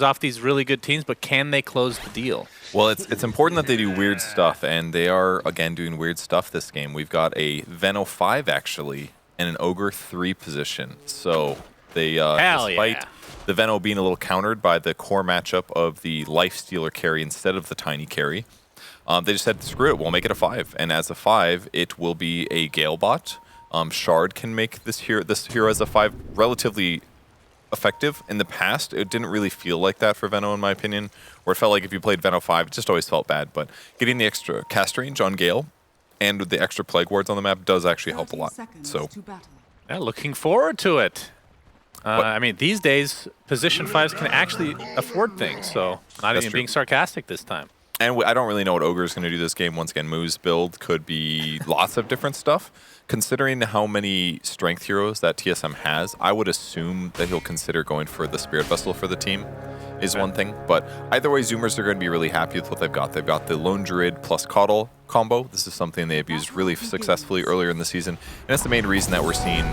off these really good teams, but can they close the deal? Well, it's important that they do weird stuff, and they are, again, doing weird stuff this game. We've got a Veno 5, actually, and an Ogre 3 position. So they, despite the Veno being a little countered by the core matchup of the Lifestealer carry instead of the Tiny carry, they just said, screw it, we'll make it a 5. And as a 5, it will be a Gale bot. Shard can make this hero as a 5 relatively effective. In the past, it didn't really feel like that for Veno, in my opinion, where it felt like if you played Veno 5, it just always felt bad. But getting the extra cast range on Gale and with the extra plague wards on the map does actually help a lot. So, yeah, looking forward to it. I mean, these days, position 5s can actually afford things, so not even being sarcastic this time. And I don't really know what Ogre is going to do this game. Once again, Moo's build could be lots of different stuff. Considering how many strength heroes that TSM has, I would assume that he'll consider going for the Spirit Vessel for the team is one thing. But either way, Zoomers are going to be really happy with what they've got. They've got the Lone Druid plus Coddle combo. This is something they've used really successfully earlier in the season. And that's the main reason that we're seeing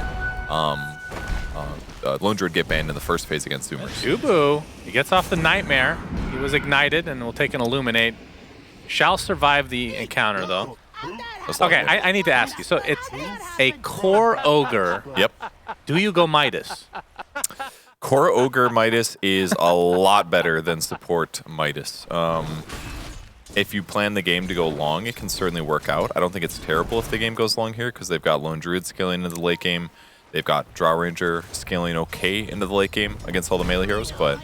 Lone Druid get banned in the first phase against Zoomers. Ubu, he gets off the Nightmare. He was ignited and will take an Illuminate. Shall survive the encounter, though. Okay, I need to ask you. So it's a core Ogre. Yep. Do you go Midas? Core Ogre Midas is a lot better than support Midas. If you plan the game to go long, it can certainly work out. I don't think it's terrible if the game goes long here, because they've got Lone Druid scaling into the late game. They've got Drow Ranger scaling okay into the late game against all the melee heroes, but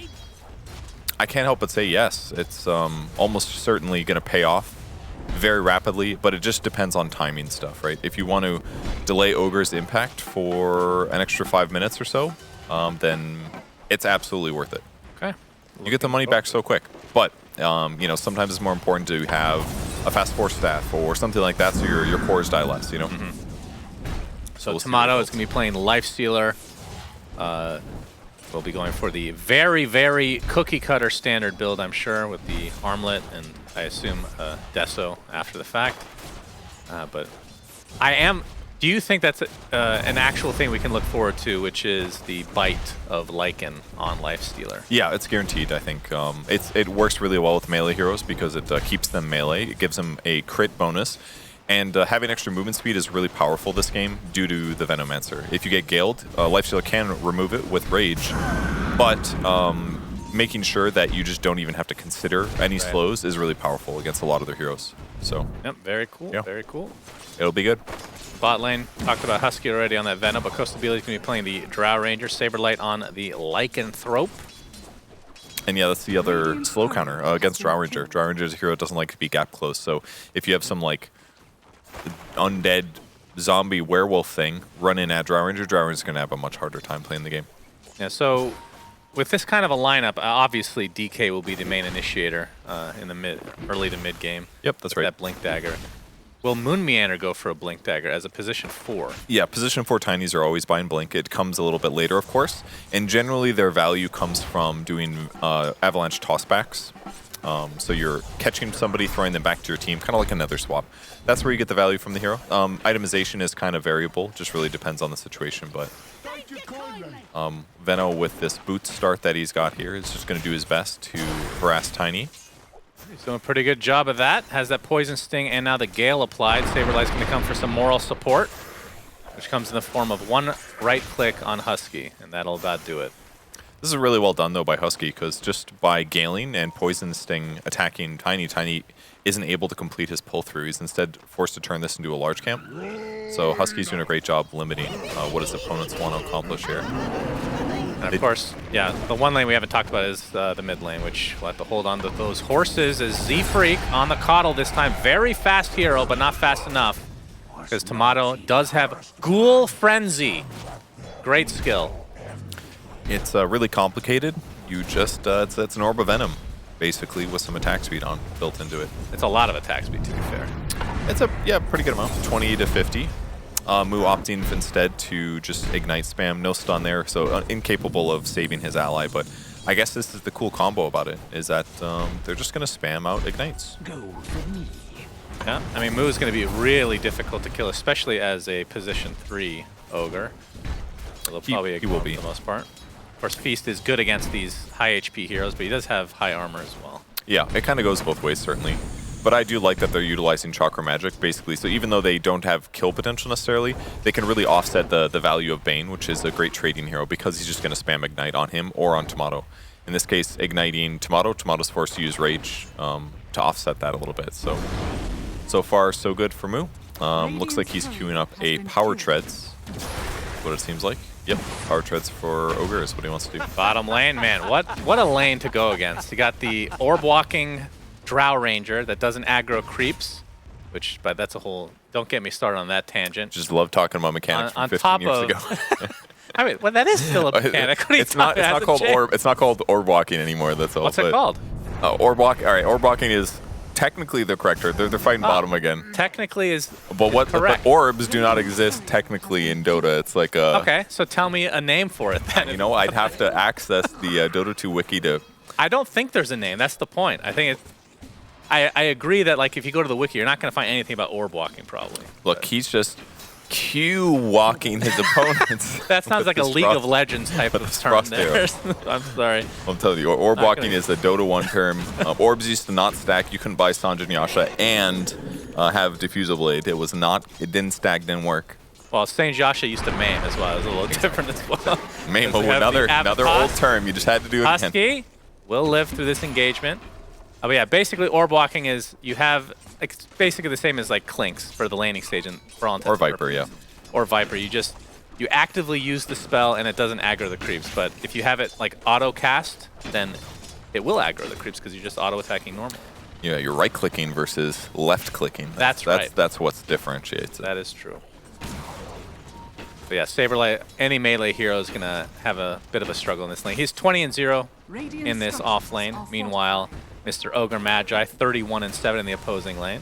I can't help but say yes. It's almost certainly going to pay off very rapidly, but it just depends on timing stuff, right? If you want to delay Ogre's impact for an extra 5 minutes or so, then it's absolutely worth it. Okay. You get the money back so quick, but you know, sometimes it's more important to have a fast force staff or something like that, so your cores die less, you know? So we'll Tomato is going to be playing Lifestealer. We'll be going for the very, very cookie-cutter standard build, I'm sure, with the Armlet and I assume Deso after the fact. But do you think that's an actual thing we can look forward to, which is the bite of Lycan on Lifestealer? Yeah, it's guaranteed, I think. It works really well with melee heroes because it keeps them melee. It gives them a crit bonus. And having extra movement speed is really powerful this game due to the Venomancer. If you get Galed, Lifestealer can remove it with Rage, but making sure that you just don't even have to consider any slows is really powerful against a lot of their heroes. So, yep, very cool, very cool. It'll be good. Bot lane, talked about Husky already on that Venom, but Coastal Beely is going to be playing the Drow Ranger, Saberlight on the Lycanthrope. And yeah, that's the other slow counter against Drow Ranger. Drow Ranger is a hero that doesn't like to be gap close, so if you have some like undead zombie werewolf thing run in at Drow Ranger is going to have a much harder time playing the game. Yeah, so with this kind of a lineup, obviously DK will be the main initiator in the early to mid game. Yep, that's right. That Blink Dagger. Will Moon Meander go for a Blink Dagger as a position 4? Yeah, position 4 Tinies are always buying Blink. It comes a little bit later, of course, and generally their value comes from doing Avalanche tossbacks. So you're catching somebody, throwing them back to your team, kind of like another swap. That's where you get the value from the hero. Itemization is kind of variable, just really depends on the situation, but Veno with this boot start that he's got here is just going to do his best to harass Tiny. He's doing a pretty good job of that. Has that Poison Sting and now the Gale applied. Saberlight's going to come for some moral support, which comes in the form of one right click on Husky, and that'll about do it. This is really well done, though, by Husky, because just by Galing and Poison Sting attacking Tiny, Tiny isn't able to complete his pull-through. He's instead forced to turn this into a large camp. So Husky's doing a great job limiting what his opponents want to accomplish here. And of course, yeah, the one lane we haven't talked about is the mid lane, which we'll have to hold on to those horses as Z-Freak on the Coddle this time. Very fast hero, but not fast enough, because Tomato does have Ghoul Frenzy. Great skill. It's really complicated. You just, it's an Orb of Venom, basically, with some attack speed built into it. It's a lot of attack speed, to be fair. It's a, pretty good amount, 20 to 50. Mu opting instead to just Ignite spam, no stun there, so incapable of saving his ally, but I guess this is the cool combo about it, is that they're just going to spam out Ignites. Go for me. Yeah, I mean, Mu is going to be really difficult to kill, especially as a position 3 Ogre. He'll probably he will be for the most part. Of course, Feast is good against these high HP heroes, but he does have high armor as well. Yeah, it kind of goes both ways, certainly. But I do like that they're utilizing Chakra Magic, basically. So even though they don't have kill potential necessarily, they can really offset the value of Bane, which is a great trading hero, because he's just going to spam Ignite on him or on Tomato. In this case, igniting Tomato. Tomato's forced to use Rage to offset that a little bit. So far, so good for Mu. Looks like he's queuing up a Power Treads. What it seems like. Yep, Power Treads for Ogre is what he wants to do. Bottom lane, man. What a lane to go against. You got the Orb Walking Drow Ranger that doesn't aggro creeps, but that's a whole... Don't get me started on that tangent. Just love talking about mechanics from 15 years ago. I mean, well, that is still a mechanic. It's not called orb. It's not called orb walking anymore. That's all. What's it called? Orb walk. All right, orb walking is technically the correct term. They're fighting bottom again. Technically is correct. But orbs do not exist technically in Dota. It's like a... Okay, so tell me a name for it then. You know, I'd have to access the Dota2 wiki to... I don't think there's a name. That's the point. I think I agree that like if you go to the wiki, you're not going to find anything about orb walking probably. Look, he's just Q walking his opponents. That sounds like a League of Legends type of term there. I'm sorry. I'm telling you, orb walking is a Dota 1 term. Orbs used to not stack. You couldn't buy Sanjin Yasha and have Diffusal Blade. It didn't stack, didn't work. Well, Saint Yasha used to maim as well. It was a little different as well. Maim, another old term. You just had to do it again. Husky will live through this engagement. Oh, but yeah, basically orb walking is you have it's basically the same as like Clinks for the laning stage and for all intents or Viper, yeah. Or Viper. You actively use the spell and it doesn't aggro the creeps. But if you have it like auto cast, then it will aggro the creeps because you're just auto attacking normally. Yeah, you're right clicking versus left clicking. That's right. That's what differentiates it. That is true. But yeah, Saberlight, any melee hero is gonna have a bit of a struggle in this lane. He's 20-0 in this off lane. Meanwhile, Mr. Ogre Magi, 31-7 in the opposing lane.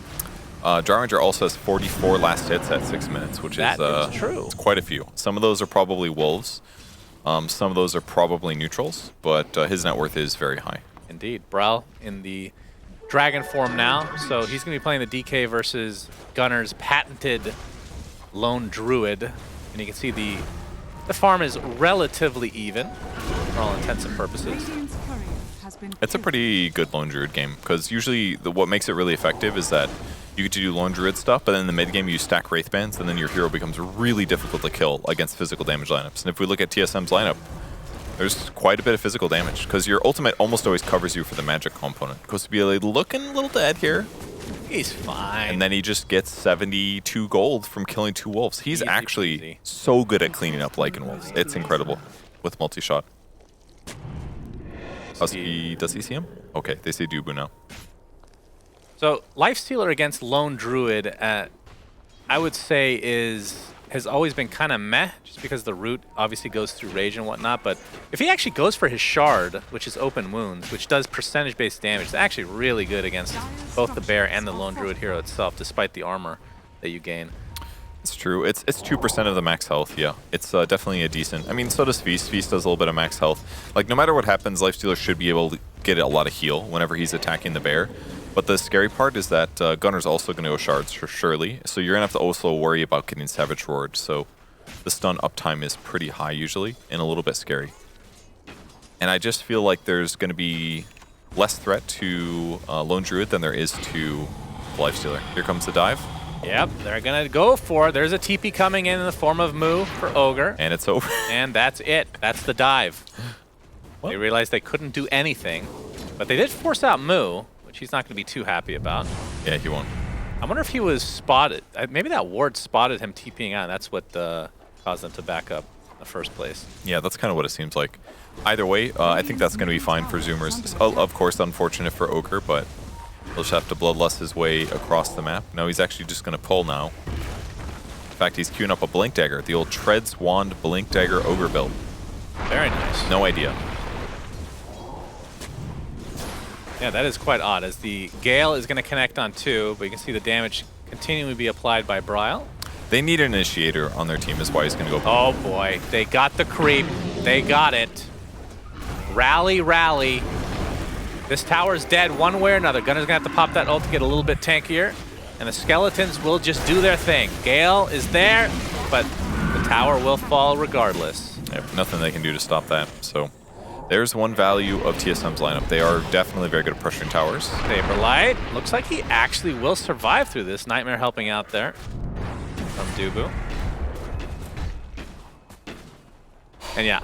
Drow Ranger also has 44 last hits at 6 minutes, which is true. It's quite a few. Some of those are probably wolves. Some of those are probably neutrals, but his net worth is very high. Indeed. Brawl in the dragon form now, so he's going to be playing the DK versus Gunner's patented Lone Druid. And you can see the farm is relatively even for all intents and purposes. It's a pretty good Lone Druid game, because usually what makes it really effective is that you get to do Lone Druid stuff, but then in the mid game you stack Wraith Bands, and then your hero becomes really difficult to kill against physical damage lineups. And if we look at TSM's lineup, there's quite a bit of physical damage, because your ultimate almost always covers you for the magic component. Goes to be looking a little dead here. He's fine. And then he just gets 72 gold from killing 2 wolves. He's actually so good at cleaning up Lycan wolves. It's incredible with multi-shot. Does he see him? Okay, they see Dubu now. So Lifestealer against Lone Druid, I would say has always been kind of meh, just because the root obviously goes through rage and whatnot. But if he actually goes for his shard, which is open wounds, which does percentage-based damage, it's actually really good against both the bear and the Lone Druid hero itself, despite the armor that you gain. It's true. It's 2% of the max health, yeah. It's definitely a decent... I mean, so does Feast. Feast does a little bit of max health. Like, no matter what happens, Lifestealer should be able to get a lot of heal whenever he's attacking the bear. But the scary part is that Gunner's also going to go shards, surely. So you're going to have to also worry about getting Savage Roared. So the stun uptime is pretty high usually, and a little bit scary. And I just feel like there's going to be less threat to Lone Druid than there is to Lifestealer. Here comes the dive. Yep, they're going to go for it. There's a TP coming in the form of Mu for Ogre. And it's over. And that's it. That's the dive. What? They realized they couldn't do anything, but they did force out Mu, which he's not going to be too happy about. Yeah, he won't. I wonder if he was spotted. Maybe that ward spotted him TPing out, and that's what caused them to back up in the first place. Yeah, that's kind of what it seems like. Either way, I think that's going to be fine for Zoomers. It's, of course, unfortunate for Ogre, but he'll just have to bloodlust his way across the map. No, he's actually just going to pull now. In fact, he's queuing up a Blink Dagger, the old Treads Wand Blink Dagger Ogre build. Very nice. No idea. Yeah, that is quite odd, as the Gale is going to connect on 2, but you can see the damage continually be applied by Bryle. They need an initiator on their team, is why he's going to go. Oh boy, they got the creep. They got it. Rally, rally. This tower's dead one way or another. Gunner's going to have to pop that ult to get a little bit tankier, and the skeletons will just do their thing. Gale is there, but the tower will fall regardless. Yep, nothing they can do to stop that. So there's one value of TSM's lineup. They are definitely very good at pressuring towers. Saberlight looks like he actually will survive through this. Nightmare helping out there from Dubu. And yeah,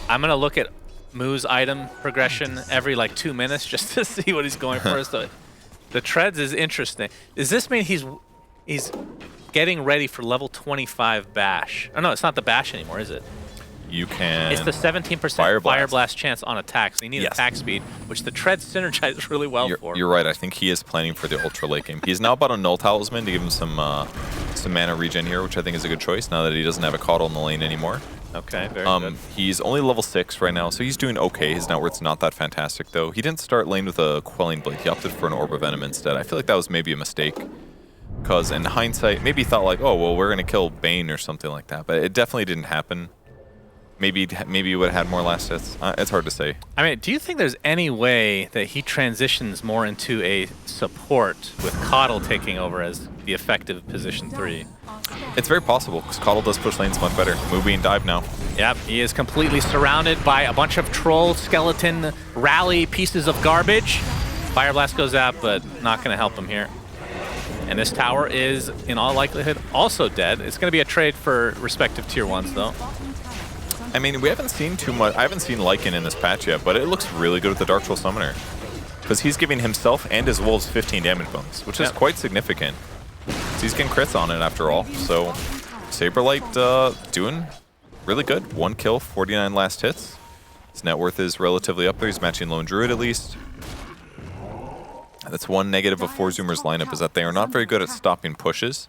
I'm gonna look at Moo's item progression every like 2 minutes just to see what he's going for. So the treads is interesting. Does this mean he's getting ready for level 25 bash? Oh no, it's not the bash anymore, is it? You can. It's the 17% fire blast chance on attack, so you need attack speed, which the treads synergize really well for. You're right. I think he is planning for the ultra late game. He's now bought a null talisman to give him some mana regen here, which I think is a good choice now that he doesn't have a Coddle in the lane anymore. Okay, very good. He's only level 6 right now, so he's doing okay. His net worth's not that fantastic, though. He didn't start lane with a Quelling Blade. He opted for an Orb of Venom instead. I feel like that was maybe a mistake, because in hindsight, maybe he thought like, oh, well, we're going to kill Bane or something like that, but it definitely didn't happen. Maybe he would have had more last hits. It's hard to say. I mean, do you think there's any way that he transitions more into a support with Coddle taking over as the effective position 3? It's very possible, because Coddle does push lanes much better. Movie and dive now. Yep, he is completely surrounded by a bunch of troll, skeleton, rally pieces of garbage. Fire Blast goes out, but not going to help him here. And this tower is, in all likelihood, also dead. It's going to be a trade for respective tier 1s, though. I mean, we haven't seen too much. I haven't seen Lycan in this patch yet, but it looks really good with the Dark Troll Summoner, because he's giving himself and his wolves 15 damage bonus, which is quite significant. So he's getting crits on it after all. So Saberlight doing really good. 1 kill, 49 last hits. His net worth is relatively up there. He's matching Lone Druid at least. That's one negative of 4Zoomer's lineup, is that they are not very good at stopping pushes.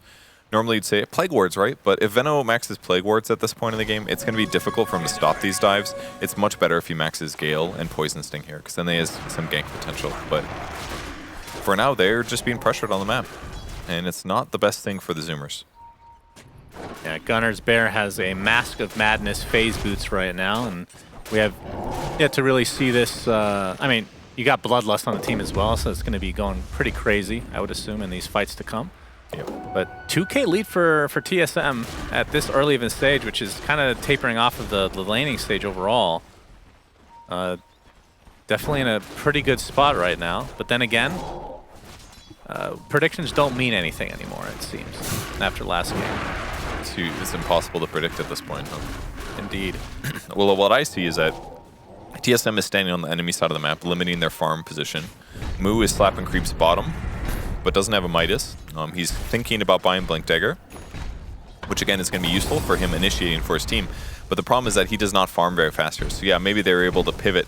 Normally you'd say Plague Wards, right? But if Veno maxes Plague Wards at this point in the game, it's going to be difficult for him to stop these dives. It's much better if he maxes Gale and Poison Sting here, because then they have some gank potential. But for now, they're just being pressured on the map, and it's not the best thing for the Zoomers. Yeah, Gunner's Bear has a Mask of Madness phase boots right now, and we have yet to really see this. I mean, you got Bloodlust on the team as well, so it's going to be going pretty crazy, I would assume, in these fights to come. Yep. But 2K lead for TSM at this early of a stage, which is kind of tapering off of the laning stage overall. Definitely in a pretty good spot right now. But then again, predictions don't mean anything anymore, it seems, after last game. It's impossible to predict at this point, huh? Indeed. Well, what I see is that TSM is standing on the enemy side of the map, limiting their farm position. Moo is slapping creeps bottom, but doesn't have a Midas. He's thinking about buying Blink Dagger, which again is going to be useful for him initiating for his team. But the problem is that he does not farm very fast here. So yeah, maybe they were able to pivot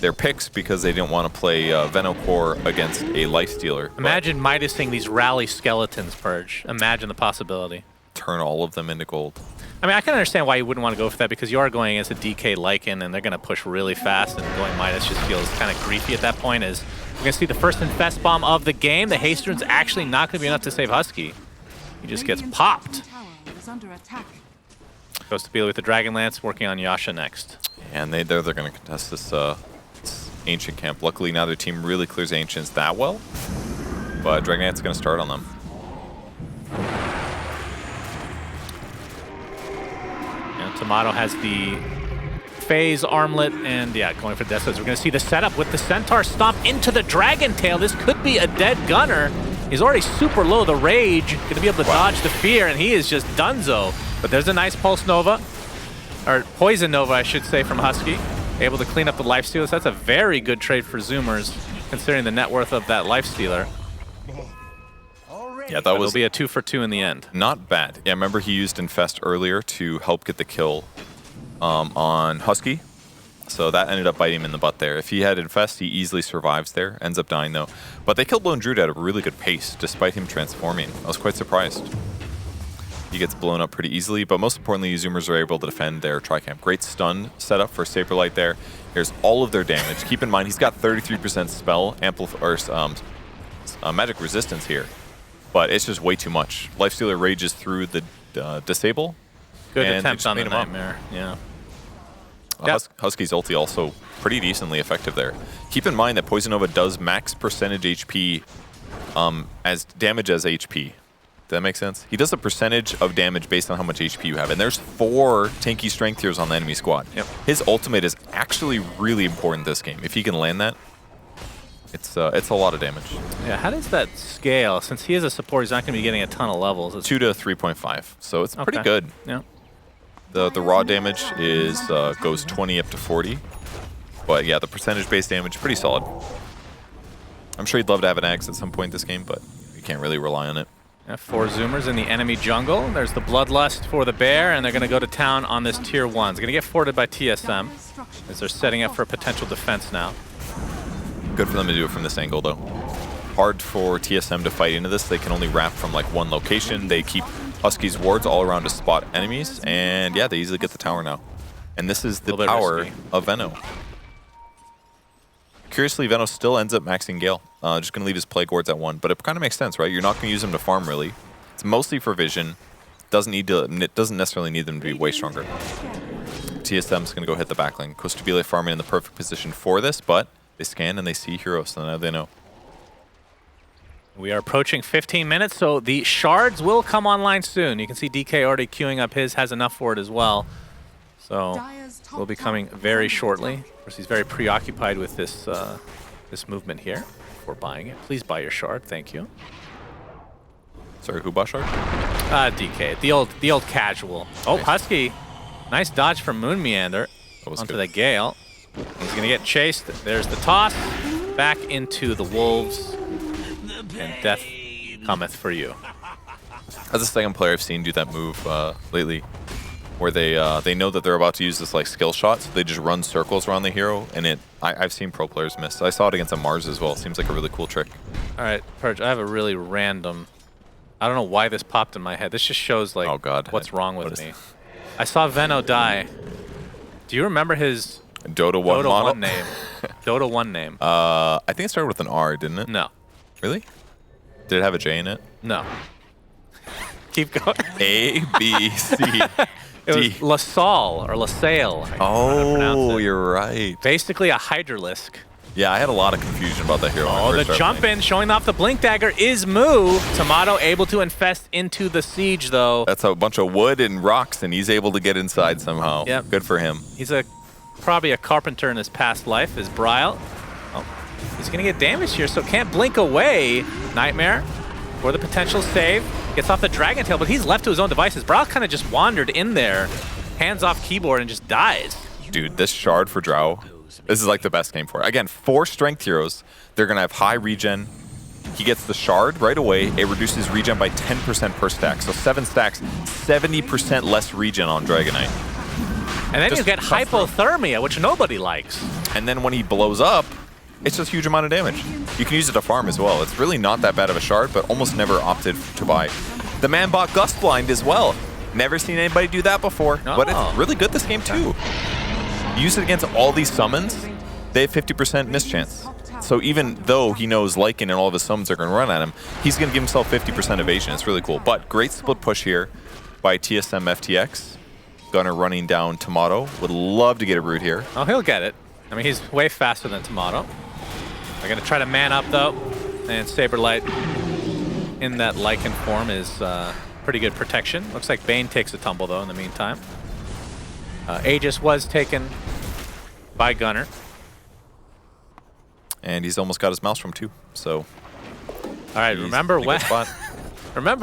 their picks because they didn't want to play Venocore against a Lifestealer. Imagine Midasing these rally skeletons, Purge. Imagine the possibility. Turn all of them into gold. I mean, I can understand why you wouldn't want to go for that, because you are going against a DK Lycan, and they're going to push really fast, and going Midas just feels kind of griefy at that point. As we're going to see the first Infest Bomb of the game. The Haste Rune's actually not going to be enough to save Husky. He just gets popped. Goes to Beal with the Dragonlance, working on Yasha next. And they're going to contest this Ancient camp. Luckily, now their team really clears Ancients that well, but Dragonlance is going to start on them. Tomato has the phase armlet, and yeah, going for Death. We're going to see the setup with the Centaur stomp into the Dragon Tail. This could be a dead Gunner. He's already super low. The Rage going to be able to dodge the Fear, and he is just donezo. But there's a nice Pulse Nova, or Poison Nova, I should say, from Husky. Able to clean up the Lifestealers. That's a very good trade for Zoomers, considering the net worth of that Lifestealer. Yeah, that will be a 2 for 2 in the end. Not bad. Yeah, remember he used Infest earlier to help get the kill on Husky. So that ended up biting him in the butt there. If he had Infest, he easily survives there. Ends up dying though. But they killed Lone Druid at a really good pace, despite him transforming. I was quite surprised. He gets blown up pretty easily, but most importantly, Zoomers are able to defend their Tricamp. Great stun setup for Saberlight there. Here's all of their damage. Keep in mind, he's got 33% spell magic resistance here. But it's just way too much. Lifestealer rages through the disable. Good attempt on the Nightmare, yeah. Husky's ulti also pretty decently effective there. Keep in mind that Poison Nova does max percentage HP as damage as HP. that make sense? He does a percentage of damage based on how much HP you have, and there's 4 tanky strength heroes on the enemy squad. Yep. His ultimate is actually really important this game. If he can land that, it's a lot of damage. Yeah, how does that scale? Since he is a support, he's not going to be getting a ton of levels. It's 2 to 3.5, so it's pretty good. Yeah. The raw damage is goes 20 up to 40, but yeah, the percentage-based damage pretty solid. I'm sure he'd love to have an axe at some point this game, but you can't really rely on it. Yeah, 4 Zoomers in the enemy jungle. There's the Bloodlust for the bear, and they're going to go to town on this tier 1. It's going to get forwarded by TSM as they're setting up for a potential defense now. Good for them to do it from this angle, though. Hard for TSM to fight into this. They can only wrap from like one location. They keep Husky's wards all around to spot enemies, and yeah, they easily get the tower now. And this is the power of Veno. Curiously, Veno still ends up maxing Gale. Just going to leave his Plague Wards at 1, but it kind of makes sense, right? You're not going to use them to farm, really. It's mostly for vision. It doesn't necessarily need them to be way stronger. TSM's going to go hit the backlane. Costabile farming in the perfect position for this, but they scan and they see heroes, so now they know. We are approaching 15 minutes, so the shards will come online soon. You can see DK already queuing up his, has enough for it as well. So will be coming very shortly. Of course, he's very preoccupied with this this movement here before buying it. Please buy your shard, thank you. Sorry, who bought shard? DK, the old casual. Oh, nice. Husky, nice dodge from Moon Meander onto the Gale. He's gonna get chased. There's the toss back into the wolves, and death cometh for you. That's the second player I've seen do that move lately, where they know that they're about to use this like skill shot, so they just run circles around the hero, and I've seen pro players miss. I saw it against a Mars as well. It seems like a really cool trick. All right, Purge, I have a really random, I don't know why this popped in my head. This just shows like what's wrong with me. I saw Veno die. Do you remember his Dota 1 name? Dota 1 name. I think it started with an R, didn't it? No. Really? Did it have a J in it? No. Keep going. A, B, C, D. It was LaSalle or LaSalle. Oh, you're right. Basically a Hydralisk. Yeah, I had a lot of confusion about that hero. Oh, the jump in, showing off the Blink Dagger is Moo. Tomato able to infest into the siege, though. That's a bunch of wood and rocks, and he's able to get inside somehow. Yep. Good for him. He's probably a carpenter in his past life, is Bryle. Oh, he's going to get damaged here, so can't blink away. Nightmare for the potential save. Gets off the Dragon Tail, but he's left to his own devices. Bryle kind of just wandered in there, hands off keyboard, and just dies. Dude, this shard for Drow, this is like the best game for it. Again, 4 strength heroes. They're going to have high regen. He gets the shard right away. It reduces regen by 10% per stack. So 7 stacks, 70% less regen on Dragonite. And then you get hypothermia, which nobody likes. And then when he blows up, it's just a huge amount of damage. You can use it to farm as well. It's really not that bad of a shard, but almost never opted to buy. The man bought Gust Blind as well. Never seen anybody do that before, but it's really good this game too. Use it against all these summons, they have 50% miss chance. So even though he knows Lycan and all of his summons are going to run at him, he's going to give himself 50% evasion. It's really cool. But great split push here by TSM FTX. Gunner running down Tomato. Would love to get a root here. Oh, he'll get it. I mean, he's way faster than Tomato. They're going to try to man up, though. And Saberlight in that Lycan form is pretty good protection. Looks like Bane takes a tumble, though, in the meantime. Aegis was taken by Gunner. And he's almost got his mouse from too. So, all right, remember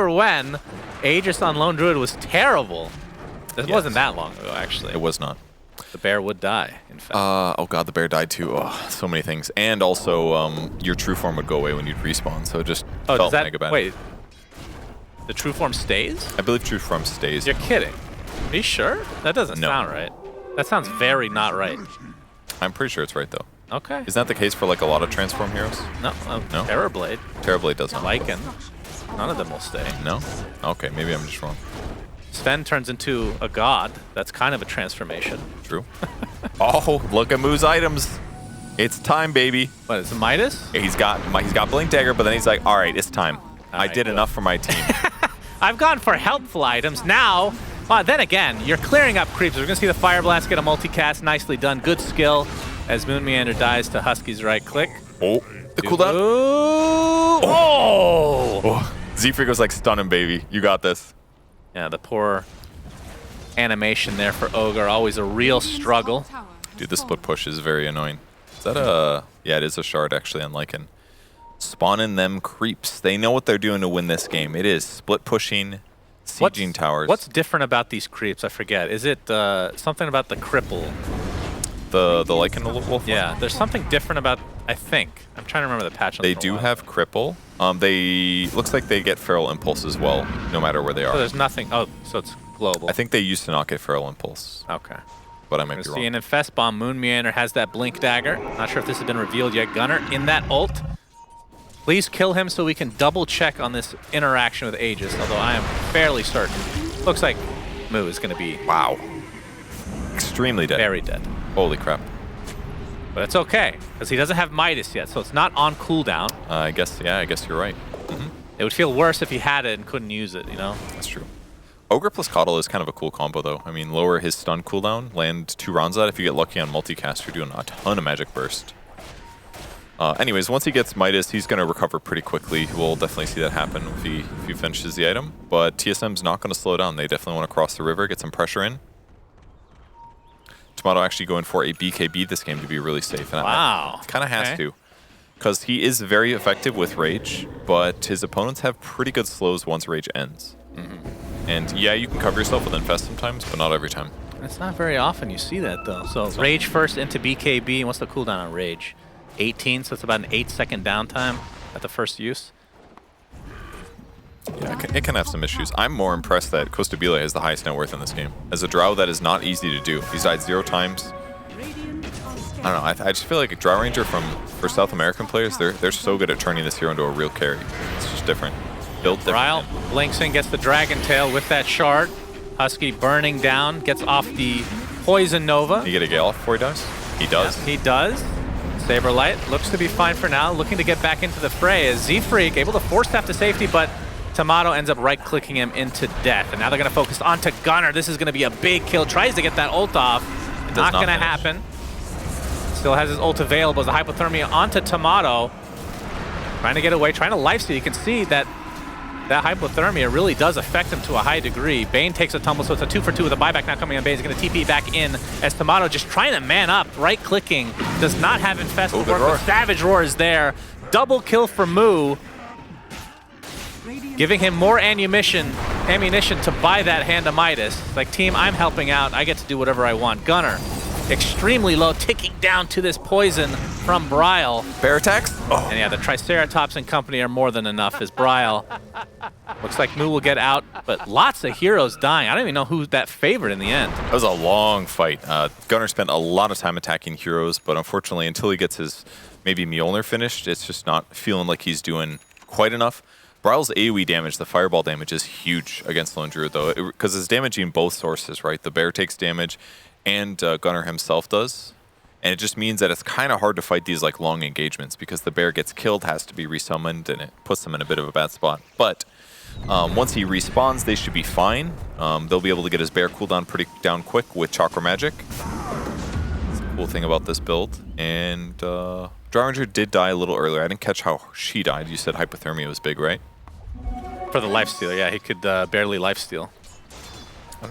when Aegis on Lone Druid was terrible? This wasn't that long ago, actually. It was not. The bear would die, in fact. Oh god, the bear died too. Oh, so many things. And also, your true form would go away when you'd respawn, so it just felt mega bad. Wait, the true form stays? I believe true form stays. You're kidding. Are you sure? That doesn't sound right. That sounds very not right. I'm pretty sure it's right, though. Okay. Isn't that the case for like a lot of transform heroes? No. No? Terrorblade. Terrorblade doesn't. Lycan. None of them will stay. No? Okay, maybe I'm just wrong. Sven turns into a god. That's kind of a transformation. True. Oh, look at Moo's items. It's time, baby. What, is it Midas? He's got Blink Dagger, but then he's like, all right, it's time. I did enough for my team. I've gone for helpful items. Now, then again, you're clearing up creeps. We're going to see the Fire Blast get a multicast. Nicely done. Good skill as Moon Meander dies to Husky's right click. Oh, the cooldown. Oh! Z-Freak was like, stun him, baby. You got this. Yeah, the poor animation there for Ogre. Always a real struggle. Dude, the split push is very annoying. Is that a... Yeah, it is a shard, actually, on Lycan. Spawning them creeps. They know what they're doing to win this game. It is split pushing, sieging towers. What's different about these creeps? I forget. Is it something about the cripple? The Lycan wolf? Yeah, there's something different about... I think. I'm trying to remember the patch. They do have cripple. They looks like they get feral impulse as well, no matter where they are. So there's nothing. Oh, so it's global. I think they used to not get feral impulse. Okay. But I might be wrong. See an Infest Bomb. Moon Meander has that blink dagger. Not sure if this has been revealed yet. Gunner in that ult. Please kill him so we can double check on this interaction with Aegis, although I am fairly certain. Looks like Moo is going to be... Wow. Extremely dead. Very dead. Holy crap. But it's okay, because he doesn't have Midas yet, so it's not on cooldown. I guess you're right. It would feel worse if he had it and couldn't use it, you know? That's true. Ogre plus Coddle is kind of a cool combo, though. I mean, lower his stun cooldown, land 2 rounds at it. If you get lucky on multicast, you're doing a ton of magic burst. Anyways, once he gets Midas, he's going to recover pretty quickly. We'll definitely see that happen if he finishes the item. But TSM's not going to slow down. They definitely want to cross the river, get some pressure in. Tomato actually going for a BKB this game to be really safe. And wow. Kind of has to. Because he is very effective with Rage, but his opponents have pretty good slows once Rage ends. And yeah, you can cover yourself with Infest sometimes, but not every time. It's not very often you see that, though. So Rage first into BKB. And what's the cooldown on Rage? 18, so it's about an 8-second downtime at the first use. Yeah, it can have some issues. I'm more impressed that Costabile has the highest net worth in this game. As a Drow, that is not easy to do. He's died 0 times. I don't know, I just feel like a Drow Ranger for South American players, they're so good at turning this hero into a real carry. It's just different. Built different. Ryle blinks in, gets the Dragon Tail with that shard. Husky burning down, gets off the Poison Nova. You get a Gale off before he dies? He does. Yep, he does. Saberlight looks to be fine for now, looking to get back into the fray as Z-Freak able to force staff to safety, but Tomato ends up right-clicking him into death. And now they're going to focus onto Gunner. This is going to be a big kill. Tries to get that ult off. Not going to happen. Still has his ult available as a hypothermia onto Tomato. Trying to get away, trying to lifesteal. You can see that that hypothermia really does affect him to a high degree. Bane takes a tumble, so it's a 2-for-2 with a buyback now coming on. Bane is going to TP back in as Tomato just trying to man up, right-clicking. Does not have Infest to work with. Savage Roar is there. Double kill for Moo. Giving him more ammunition to buy that hand of Midas. Like, team, I'm helping out. I get to do whatever I want. Gunner, extremely low, ticking down to this poison from Bryle. Bear attacks? Oh. And yeah, the Triceratops and company are more than enough as Bryle. Looks like Moo will get out, but lots of heroes dying. I don't even know who's that favorite in the end. That was a long fight. Gunner spent a lot of time attacking heroes, but unfortunately, until he gets his maybe Mjolnir finished, it's just not feeling like he's doing quite enough. Bryle's AoE damage, the fireball damage, is huge against Lone Druid, though, because it's damaging both sources, right? The bear takes damage, and Gunner himself does. And it just means that it's kind of hard to fight these like long engagements, because the bear gets killed, has to be resummoned, and it puts them in a bit of a bad spot. But once he respawns, they should be fine. They'll be able to get his bear cooldown pretty down quick with Chakra Magic. That's the cool thing about this build. And Drow Ranger did die a little earlier. I didn't catch how she died. You said hypothermia was big, right? For the lifesteal, yeah, he could barely lifesteal.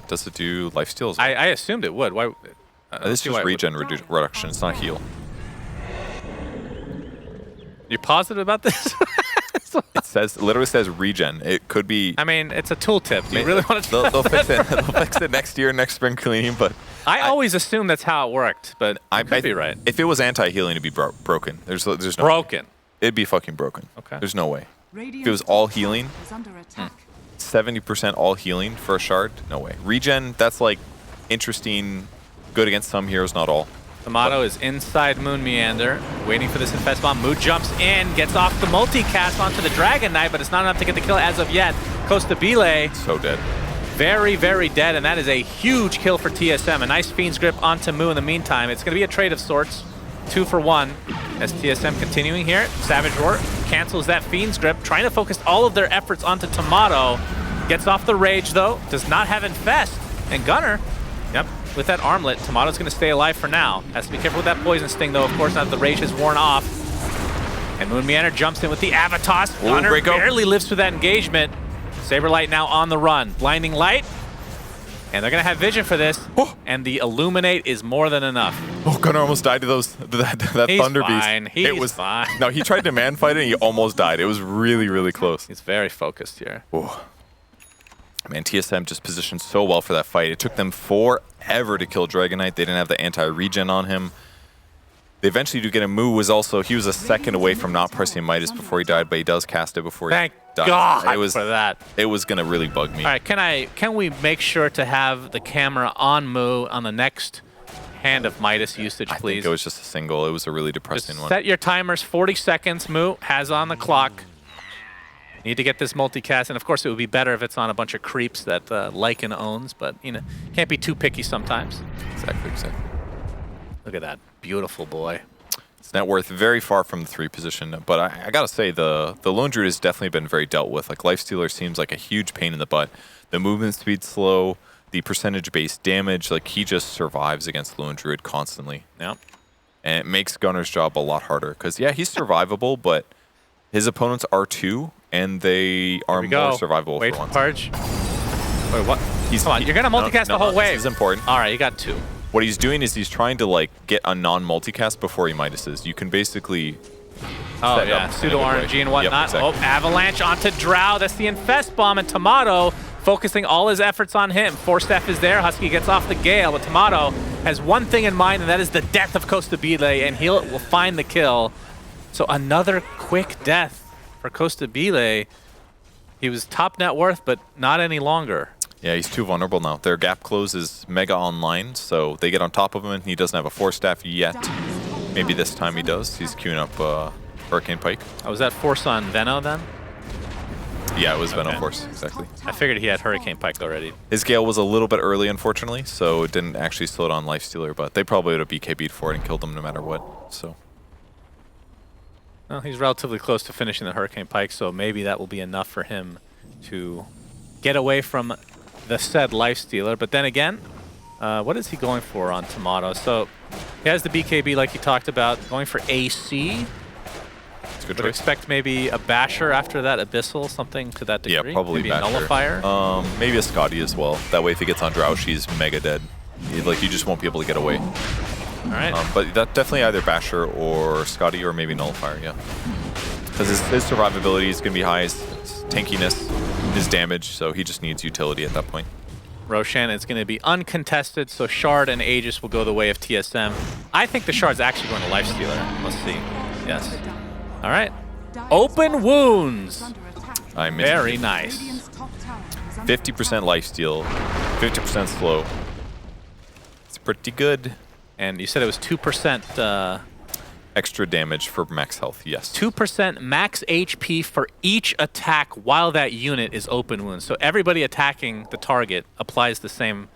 Does it do lifesteals? I assumed it would. Why? This is just regen reduction. It's not heal. You're positive about this? It literally says regen. It could be. I mean, it's a tooltip. Do you really want to? They'll fix it. They'll fix it next year, next spring cleaning. But I always assumed that's how it worked. But I could be right. If it was anti-healing, it'd be broken. There's no broken. It'd be fucking broken. Okay. There's no way. If it was all healing, 70% all healing for a shard, no way. Regen, that's like interesting, good against some heroes, not all. Tomato is inside Moon Meander, waiting for this Infest Bomb. Moo jumps in, gets off the multicast onto the Dragon Knight, but it's not enough to get the kill as of yet. Costabile. So dead. Very, very dead, and that is a huge kill for TSM. A nice Fiend's Grip onto Moo in the meantime. It's going to be a trade of sorts. 2 for 1 as TSM continuing here. Savage Roar cancels that Fiend's Grip, trying to focus all of their efforts onto Tomato. Gets off the Rage, though. Does not have Infest. And Gunner, yep, with that armlet, Tomato's going to stay alive for now. Has to be careful with that Poison Sting, though, of course, now that the Rage has worn off. And Moonmeander jumps in with the Avatos. Gunner barely lives through that engagement. Saberlight now on the run. Blinding Light. And they're going to have vision for this. Oh. And the Illuminate is more than enough. Oh, Gunner almost died to that Thunder fine. Beast. He's fine. No, he tried to man fight it and he almost died. It was really, really close. He's very focused here. Oh. Man, TSM just positioned so well for that fight. It took them forever to kill Dragonite. They didn't have the anti-regen on him. They eventually do get him. Moo was also, he was a second away from not pressing Midas before he died, but he does cast it before he died. Thank God for that. It was going to really bug me. All right, can we make sure to have the camera on Moo on the next hand of Midas usage, please? I think it was just a single. It was a really depressing one. Set your timers, 40 seconds. Moo has on the clock. Need to get this multicast, and of course it would be better if it's on a bunch of creeps that Lycan owns, but you know, can't be too picky sometimes. Exactly. Look at that beautiful boy. It's net worth very far from the 3 position, but I gotta say the Lone Druid has definitely been very dealt with. Like Lifestealer seems like a huge pain in the butt. The movement speed slow, the percentage-based damage, like he just survives against Lone Druid constantly. Yeah. And it makes Gunner's job a lot harder because yeah, he's survivable, but his opponents are too, and they are more survivable. Wait for once. Purge. Wait, what? Come on, you're gonna multicast the whole wave. This is important. All right, you got 2. What he's doing is he's trying to like get a non-multicast before he Midases. You can basically pseudo RNG and whatnot. Yep, exactly. Oh, Avalanche onto Drow. That's the Infest Bomb, and Tomato focusing all his efforts on him. Force Staff is there. Husky gets off the Gale, but Tomato has one thing in mind, and that is the death of Costa Bile, and he will find the kill. So another quick death for Costa Bile. He was top net worth, but not any longer. Yeah, he's too vulnerable now. Their gap close is mega online, so they get on top of him, and he doesn't have a Force Staff yet. Maybe this time he does. He's queuing up Hurricane Pike. Oh, was that Force on Veno then? Yeah, it was Veno Force, exactly. I figured he had Hurricane Pike already. His Gale was a little bit early, unfortunately, so it didn't actually slow down Lifestealer, but they probably would have BKB'd for it and killed him no matter what, so. Well, he's relatively close to finishing the Hurricane Pike, so maybe that will be enough for him to get away from the said Lifestealer. But then again, what is he going for on Tomato? So he has the BKB like you talked about, going for AC. That's a good Would choice. expect maybe a Basher after that, Abyssal, something to that degree. Yeah, probably maybe Basher. a Nullifier. Maybe a Scotty as well. That way if he gets on Drow, she's mega dead. Like, you just won't be able to get away. All right. But that definitely either Basher or Scotty or maybe Nullifier, yeah. Because his survivability is going to be high, his tankiness, his damage, so he just needs utility at that point. Roshan is going to be uncontested, so Shard and Aegis will go the way of TSM. I think the Shard's actually going to Lifestealer. Let's see. Yes. All right. Open Wounds. Very nice. 50% lifesteal, 50% slow. It's pretty good. And you said it was 2% extra damage for max health, yes. 2% max HP for each attack while that unit is open wounds. So everybody attacking the target applies the same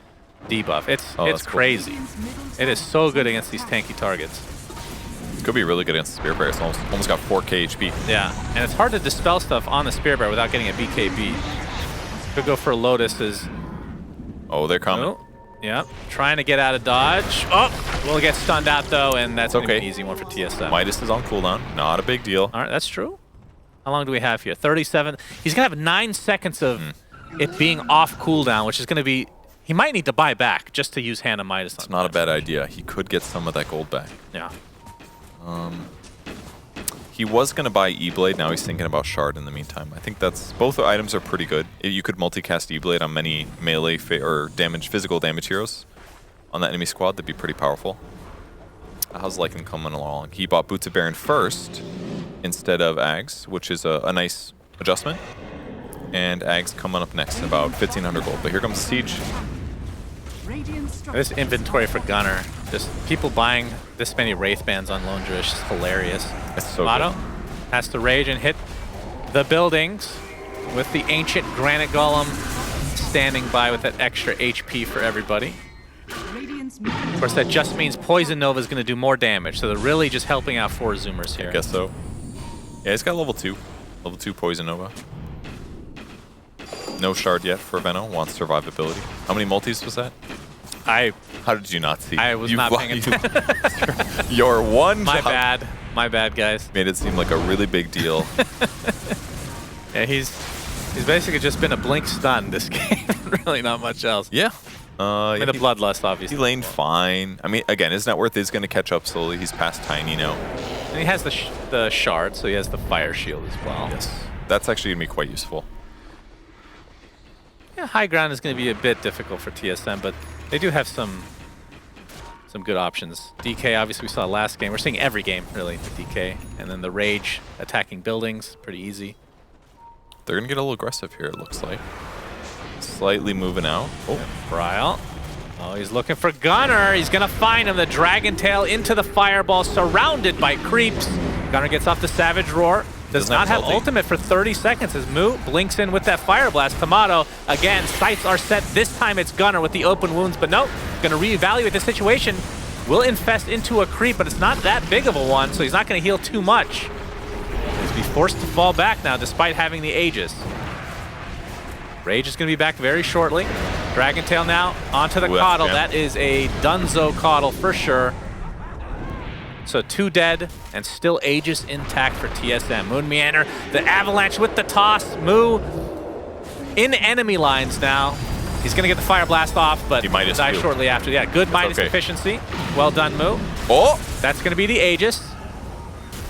debuff. It's crazy. Cool. It is so good against these tanky targets. Could be really good against the Spear Bear. It's almost got 4k HP. Yeah, and it's hard to dispel stuff on the Spear Bear without getting a BKB. Could go for Lotuses. Oh, they're coming. Oh, yeah, trying to get out of dodge. Oh, we'll get stunned out though, and that's going to be an easy one for TSM. Midas is on cooldown. Not a big deal. All right, that's true. How long do we have here? 37. He's going to have 9 seconds of it being off cooldown, which is going to be... He might need to buy back just to use Hand of Midas. It's not a bad idea. He could get some of that gold back. Yeah. He was going to buy E-Blade. Now he's thinking about Shard in the meantime. I think that's... Both items are pretty good. You could multicast E-Blade on many melee or physical damage heroes on that enemy squad. That'd be pretty powerful. How's Lycan coming along? He bought Boots of Baron first instead of Ags, which is a nice adjustment. And Ags coming up next, about 1,500 gold. But here comes Siege. This inventory for Gunner, just people buying this many Wraith Bands on Lone Druid is just hilarious. It's so Motto good. has to rage and hit the buildings with the ancient Granite Golem standing by with that extra HP for everybody. Of course, that just means Poison Nova is going to do more damage, so they're really just helping out 4 Zoomers here. I guess so. Yeah, he's got level 2. Level 2 Poison Nova. No Shard yet for Veno. Wants survivability. How many multis was that? How did you not see? I was not paying attention. Your one My job. bad. My bad, guys. Made it seem like a really big deal. Yeah, he's basically just been a blink stun this game. Really not much else. Yeah. I mean, the Bloodlust, obviously. He laned fine. I mean, again, his net worth is going to catch up slowly. He's past Tiny now. And he has the shard, so he has the fire shield as well. Yes. That's actually going to be quite useful. Yeah, high ground is going to be a bit difficult for TSM, but they do have some good options. DK, obviously, we saw last game. We're seeing every game, really, with DK. And then the Rage attacking buildings, pretty easy. They're going to get a little aggressive here, it looks like. Slightly moving out. Oh, Bryle. Oh, he's looking for Gunner. He's going to find him. The Dragon Tail into the Fireball, surrounded by creeps. Gunner gets off the Savage Roar. Does not have ultimate for 30 seconds as Moo blinks in with that Fire Blast. Tomato, again, sights are set. This time it's Gunner with the open wounds, but nope. Going to reevaluate the situation. Will infest into a creep, but it's not that big of a one, so he's not going to heal too much. He's be forced to fall back now, despite having the Aegis. Rage is going to be back very shortly. Dragon Tail now onto the Coddle. That is a Dunzo Coddle for sure. So 2 dead and still Aegis intact for TSM. Moon Meander, the Avalanche with the toss. Moo in enemy lines now. He's going to get the Fire Blast off, but he might die shortly after. Yeah, good Midas efficiency. Well done, Moo. Oh! That's going to be the Aegis.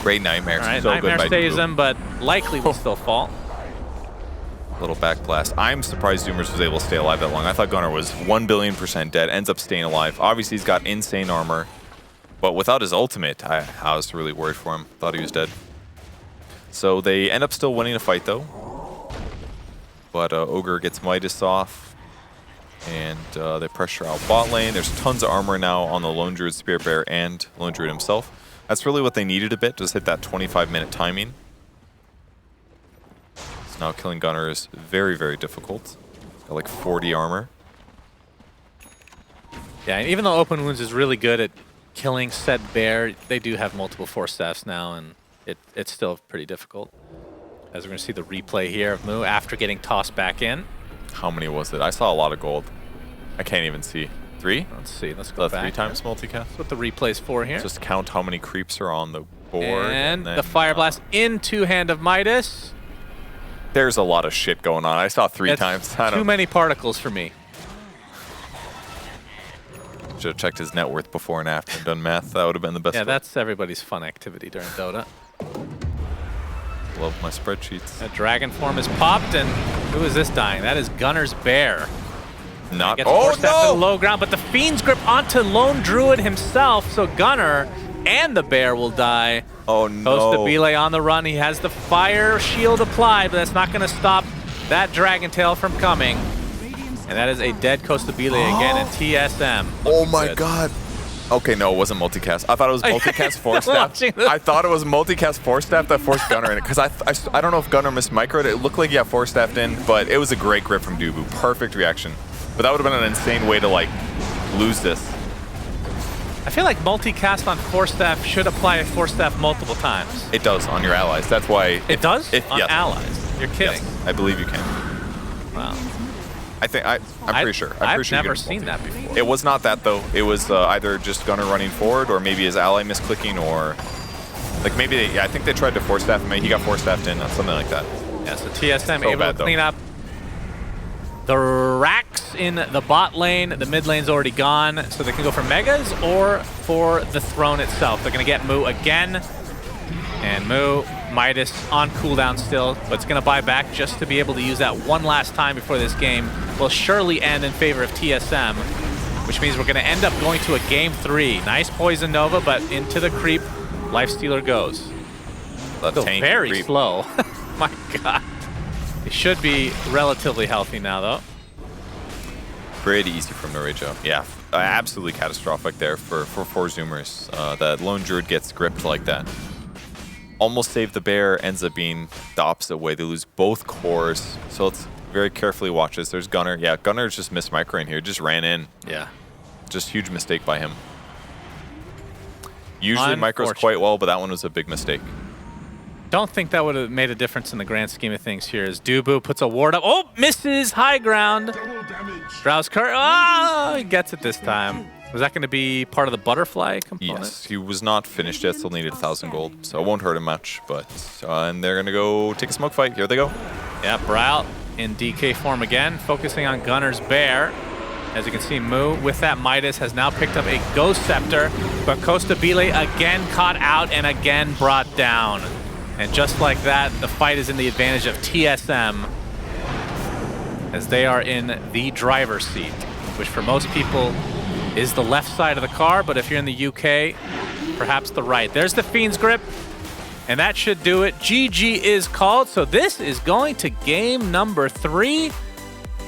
Great Nightmare. All right, so Nightmare good stays him, but likely will still fall. Little back blast. I'm surprised Zoomers was able to stay alive that long. I thought Gunner was 1 billion% dead. Ends up staying alive. Obviously, he's got insane armor. But without his ultimate, I was really worried for him. Thought he was dead. So they end up still winning a fight, though. But Ogre gets Midas off. And they pressure out bot lane. There's tons of armor now on the Lone Druid, Spirit Bear, and Lone Druid himself. That's really what they needed a bit. Just hit that 25-minute timing. Now killing Gunner is very, very difficult. Got like 40 armor. Yeah, and even though Open Wounds is really good at killing said bear, they do have multiple Force Staffs now, and it's still pretty difficult. As we're going to see the replay here of Moo after getting tossed back in. How many was it? I saw a lot of gold. I can't even see. 3? Let's see. Let's go back. 3 times multicast? That's what the replay's for here. Just count how many creeps are on the board. And then, the Fire Blast into Hand of Midas. There's a lot of shit going on. I saw 3 times. Too many particles for me. Should have checked his net worth before and after and done math. That would have been the best. Yeah, that's everybody's fun activity during Dota. Love my spreadsheets. That Dragon form is popped, and who is this dying? That is Gunner's Bear. Not. Oh no! To the low ground, but the Fiend's Grip onto Lone Druid himself. So Gunner and the Bear will die. Oh no! Costabile on the run. He has the Fire Shield applied, but that's not going to stop that Dragon Tail from coming. And that is a dead Costabile again at TSM. Oh my god. Okay, no, it wasn't multicast. I thought it was multicast Force Staff. I thought it was multicast Force Staff that forced Gunner in it. Because I don't know if Gunner mismicroed it. It looked like he got Force Staffed in, but it was a great grip from Dubu. Perfect reaction. But that would have been an insane way to, like, lose this. I feel like multicast on Force Staff should apply a Force Staff multiple times. It does on your allies. That's why... It does? On allies? You're kidding. Yes, I believe you can. Wow. I'm pretty sure. I've never seen that before. It was not that, though. It was either just Gunner running forward or maybe his ally misclicking or... Like, maybe they... Yeah, I think they tried to Force Staff him. He got Force Staffed in, something like that. Yeah, so TSM able to clean up the racks in the bot lane. The mid lane's already gone, so they can go for Megas or for the throne itself. They're going to get Moo again. And Moo, Midas on cooldown still, but it's going to buy back just to be able to use that one last time before this game will surely end in favor of TSM, which means we're going to end up going to a Game 3. Nice Poison Nova, but into the creep, Lifestealer goes. Still very slow. My god. They should be relatively healthy now, though. Pretty easy from Norwegia. Yeah, absolutely catastrophic there for Zoomers. That Lone Druid gets gripped like that. Almost saved the bear, ends up being the opposite way. They lose both cores, so let's very carefully watch this. There's Gunner. Yeah, Gunner's just missed microing here. Just ran in. Yeah. Just huge mistake by him. Usually micros quite well, but that one was a big mistake. Don't think that would have made a difference in the grand scheme of things here as Dubu puts a ward up. Oh, misses high ground. Drow's Curse. Oh, he gets it this time. Was that going to be part of the butterfly component? Yes, he was not finished yet, still needed 1,000 gold, so it won't hurt him much. But and they're going to go take a smoke fight. Here they go. Yeah, Brawl in DK form again, focusing on Gunner's Bear. As you can see, Moo with that Midas has now picked up a Ghost Scepter, but Costa Bile again caught out and again brought down. And just like that, the fight is in the advantage of TSM as they are in the driver's seat, which for most people is the left side of the car, but if you're in the UK, perhaps the right. There's the Fiend's Grip, and that should do it. GG is called, so this is going to game number 3.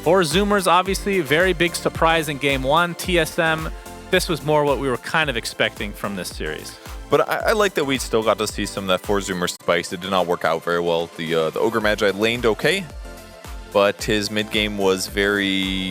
For Zoomers, obviously, very big surprise in game 1. TSM, this was more what we were kind of expecting from this series. But I like that we still got to see some of that 4 Zoomer spikes. It did not work out very well. The Ogre Magi laned okay, but his mid game was very